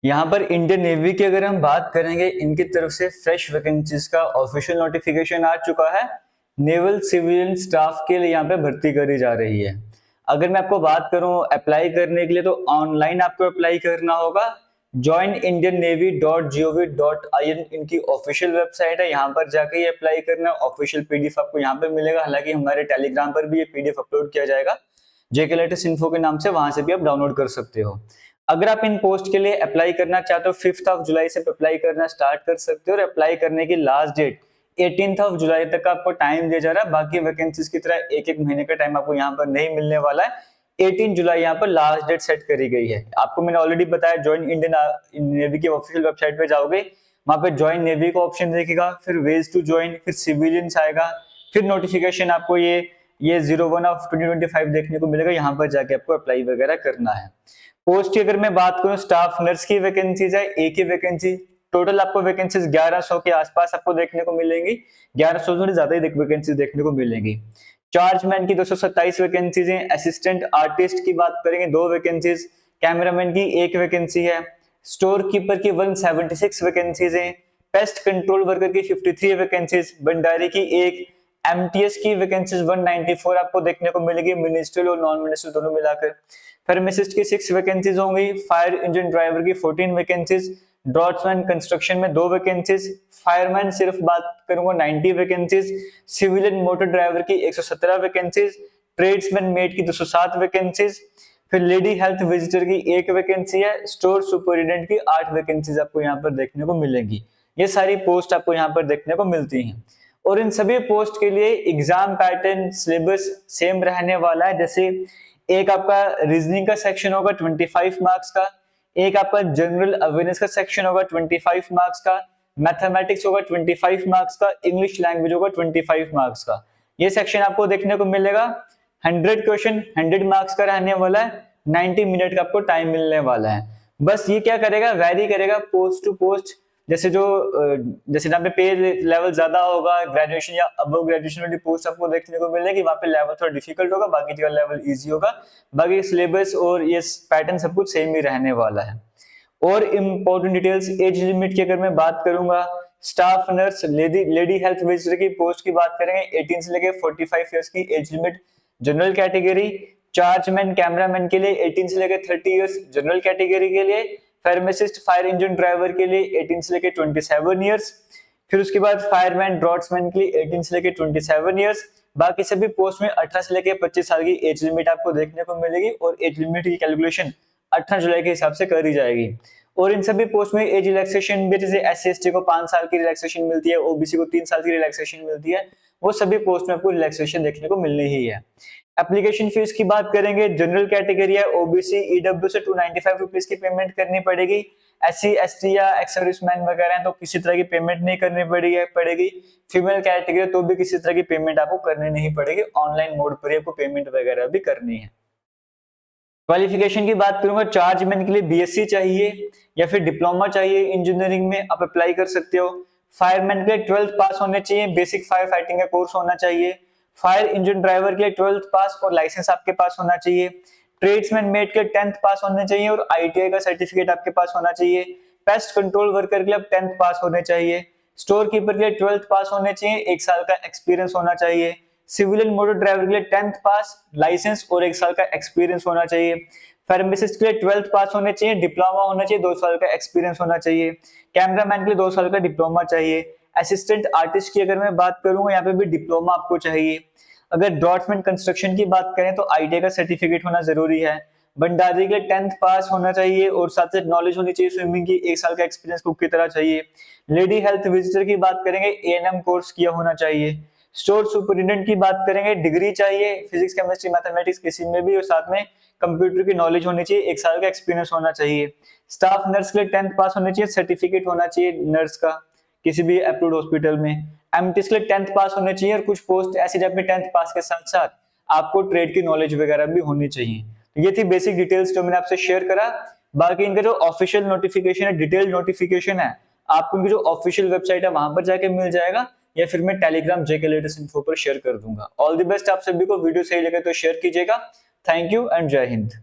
यहाँ पर Indian navy की अगर हम बात करेंगे, इनकी तरफ से फ्रेश वैकेंसीज का ऑफिशियल नोटिफिकेशन आ चुका है। नेवल सिविलियन स्टाफ के लिए यहाँ पे भर्ती करी जा रही है। अगर मैं आपको बात करूं अप्लाई करने के लिए, तो ऑनलाइन आपको अप्लाई करना होगा। joinindiannavy.gov.in इनकी ऑफिशियल वेबसाइट है, यहाँ पर जाकर ये अप्लाई करना। ऑफिशियल पीडीएफ आपको यहाँ पे मिलेगा, हालांकि हमारे टेलीग्राम पर भी ये पीडीएफ अपलोड किया जाएगा जेके लेटेस्ट इन्फो के नाम से, वहां से भी आप डाउनलोड कर सकते हो। अगर आप इन पोस्ट के लिए अप्लाई करना चाहते हो, 5 जुलाई से अप्लाई करना स्टार्ट कर सकते हो। और अप्लाई करने की लास्ट डेट 18 जुलाई तक का आपको टाइम दिया जा रहा है। बाकी वैकेंसीज की तरह एक एक महीने का टाइम आपको यहाँ पर नहीं मिलने वाला है। 18 जुलाई यहाँ पर लास्ट डेट सेट करी गई है। आपको मैंने ऑलरेडी बताया, ज्वाइन इंडियन नेवी की ऑफिशियल वेबसाइट पे जाओगे, वहां पे ज्वाइन नेवी का ऑप्शन देखेगा, फिर वेज टू ज्वाइन, फिर सिविलियंस आएगा, फिर नोटिफिकेशन आपको ये 01/2025 देखने को मिलेगा। यहाँ पर जाके आपको अप्लाई वगैरह करना है। पोस्ट की अगर मैं बात करूं, स्टाफ नर्स की वैकेंसीज है, एक ही वैकेंसी। टोटल आपको वैकेंसीज 1100 के आसपास आपको देखने को मिलेंगी। 1100 थोड़ी ज्यादा ही वैकेंसीज देखने को मिलेंगी। चार्जमैन की 227 वैकेंसीज हैं। असिस्टेंट आर्टिस्ट की बात करेंगे 2 वैकेंसीज। कैमरामैन की 1 वैकेंसी है। स्टोर कीपर की 176 वैकेंसीज हैं। पेस्ट कंट्रोल वर्कर की 53 वैकेंसीज। भंडारी की 1। एमटीएस की वैकेंसीज 194 आपको देखने को मिलेगी, मिनिस्ट्रियल और नॉन मिनिस्ट्रियल दोनों मिलाकर। फार्मासिस्ट की 6 वैकेंसीज होंगी। फायर इंजन ड्राइवर की 14 वैकेंसीज। ड्रॉट्समैन कंस्ट्रक्शन में 2 वैकेंसीज। फायरमैन सिर्फ बात करूंगा 90 वैकेंसीज। सिविलियन मोटर ड्राइवर की 117 वैकेंसीज। ट्रेड्समैन मेट की 207 वैकेंसीज। फिर लेडी हेल्थ विजिटर की 1 वैकेंसी है। स्टोर सुपरिटेंडेंट की 8 वैकेंसीज आपको यहाँ पर देखने को मिलेंगी। ये सारी पोस्ट आपको यहाँ पर देखने को मिलती हैं। और इन सभी पोस्ट के लिए एग्जाम पैटर्न सिलेबस सेम रहने वाला है। जैसे एक आपका रीजनिंग का सेक्शन होगा 25 मार्क्स का, एक आपका जनरल अवेयरनेस का सेक्शन होगा 25 मार्क्स का, मैथमेटिक्स होगा 25 मार्क्स का, इंग्लिश लैंग्वेज होगा 25 मार्क्स का। ये सेक्शन आपको देखने को मिलेगा। 100 क्वेश्चन 100 मार्क्स का रहने वाला है। 90 मिनट का आपको टाइम मिलने वाला है। बस ये क्या करेगा, वैरी करेगा पोस्ट टू पोस्ट। जैसे जहाँ पे पे लेवल ज्यादा होगा, ग्रेजुएशन या अबव ग्रेजुएशन वाली पोस्ट आपको देखने को मिलेगी, वहां पे लेवल थोड़ा डिफिकल्ट होगा, बाकी जगह लेवल इजी होगा। बाकी सिलेबस और ये पैटर्न सब कुछ सेम ही रहने वाला है। और इम्पोर्टेंट डिटेल्स, एज लिमिट की अगर मैं बात करूंगा, staff nurse lady health visitor की पोस्ट की बात करेंगे 18 से लेके 45 इयर्स की age limit general category. Chargeman cameraman के लिए 18 से लेके 30 इयर्स जनरल कैटेगरी के लिए। फार्मासिस्ट फायर इंजन ड्राइवर के लिए 18 से लेके 27 इयर्स। फिर उसके बाद फायरमैन ड्रॉट्समैन के लिए 18 से लेके 27 इयर्स। बाकी सभी पोस्ट में 18 से लेके 25 साल की एज लिमिट आपको देखने को मिलेगी। और एज लिमिट की कैलकुलेशन 18 जुलाई के हिसाब से करी जाएगी। और इन सभी पोस्ट में एज रिलैक्सेशन भी, जैसे SC/ST को 5 साल की रिलैक्सेशन मिलती है, OBC को 3 साल की रिलैक्सेशन मिलती है, वो सभी पोस्ट में आपको रिलैक्सेशन देखने को मिलनी ही है। एप्लीकेशन फीस की बात करेंगे, जनरल कैटेगरी है, OBC EW से 295 रुपीज की पेमेंट करनी पड़ेगी। SC/ST या एक्स सर्विसमैन वगैरह तो किसी तरह की पेमेंट नहीं करनी पड़ेगी। फीमेल कैटेगरी तो भी किसी तरह की पेमेंट आपको करनी नहीं पड़ेगी, ऑनलाइन मोड पर आपको पेमेंट वगैरह भी करनी है। क्वालिफिकेशन की बात करूंगा, चार्जमैन के लिए BSc चाहिए या फिर डिप्लोमा चाहिए इंजीनियरिंग में, आप अप्लाई कर सकते हो। फायरमैन के लिए 12th पास होने चाहिए, बेसिक फायर फाइटिंग का कोर्स होना चाहिए। फायर इंजन ड्राइवर के लिए 12th पास और लाइसेंस आपके पास होना चाहिए। ट्रेड्समैन मेट के लिए 10th पास होने चाहिए और ITI का सर्टिफिकेट आपके पास होना चाहिए। पेस्ट कंट्रोल वर्कर के लिए 10th पास होने चाहिए। स्टोर कीपर के लिए 12th पास होने चाहिए, 1 साल का एक्सपीरियंस होना चाहिए। सिविलियन मोटर ड्राइवर के लिए 10th पास, लाइसेंस और 1 साल का एक्सपीरियंस होना चाहिए। फार्मासिस्ट के लिए 12th पास होने चाहिए, डिप्लोमा होना चाहिए, 2 साल का एक्सपीरियंस होना चाहिए। कैमरामैन के लिए 2 साल का डिप्लोमा चाहिए। असिस्टेंट आर्टिस्ट की अगर मैं बात करूंगा, यहाँ पे भी डिप्लोमा आपको चाहिए। अगर ड्रॉट्समैन कंस्ट्रक्शन की बात करें तो ITI का सर्टिफिकेट होना जरूरी है। भंडारी के लिए 10th पास होना चाहिए और साथ साथ नॉलेज होनी चाहिए स्विमिंग की, 1 साल का एक्सपीरियंस कुक की तरह चाहिए। लेडी हेल्थ विजिटर की बात करेंगे, ANM कोर्स किया होना चाहिए। स्टोर सुपरिटेंडेंट की बात करेंगे, डिग्री चाहिए फिजिक्स केमिस्ट्री मैथमेटिक्स किसी में भी, और साथ में कंप्यूटर की नॉलेज होनी चाहिए, 1 साल का एक्सपीरियंस होना चाहिए। स्टाफ नर्स के लिए 10th पास होनी चाहिए, सर्टिफिकेट होना चाहिए नर्स का किसी भी अप्रूव्ड हॉस्पिटल में। एमटीएस के लिए 10th पास होने चाहिए और कुछ पोस्ट ऐसी जब में 10th पास के साथ साथ आपको ट्रेड की नॉलेज वगैरह भी होनी चाहिए। तो ये थी बेसिक डिटेल्स जो मैंने आपसे शेयर करा। बाकी इनका जो ऑफिशियल नोटिफिकेशन है, डिटेल्ड नोटिफिकेशन है, आपको इनकी जो ऑफिशियल वेबसाइट है वहां पर जाके मिल जाएगा, या फिर मैं टेलीग्राम जेके लेटेस्ट इन्फो पर शेयर कर दूंगा। ऑल द बेस्ट आप सभी को। वीडियो सही लगे तो शेयर कीजिएगा। थैंक यू एंड जय हिंद।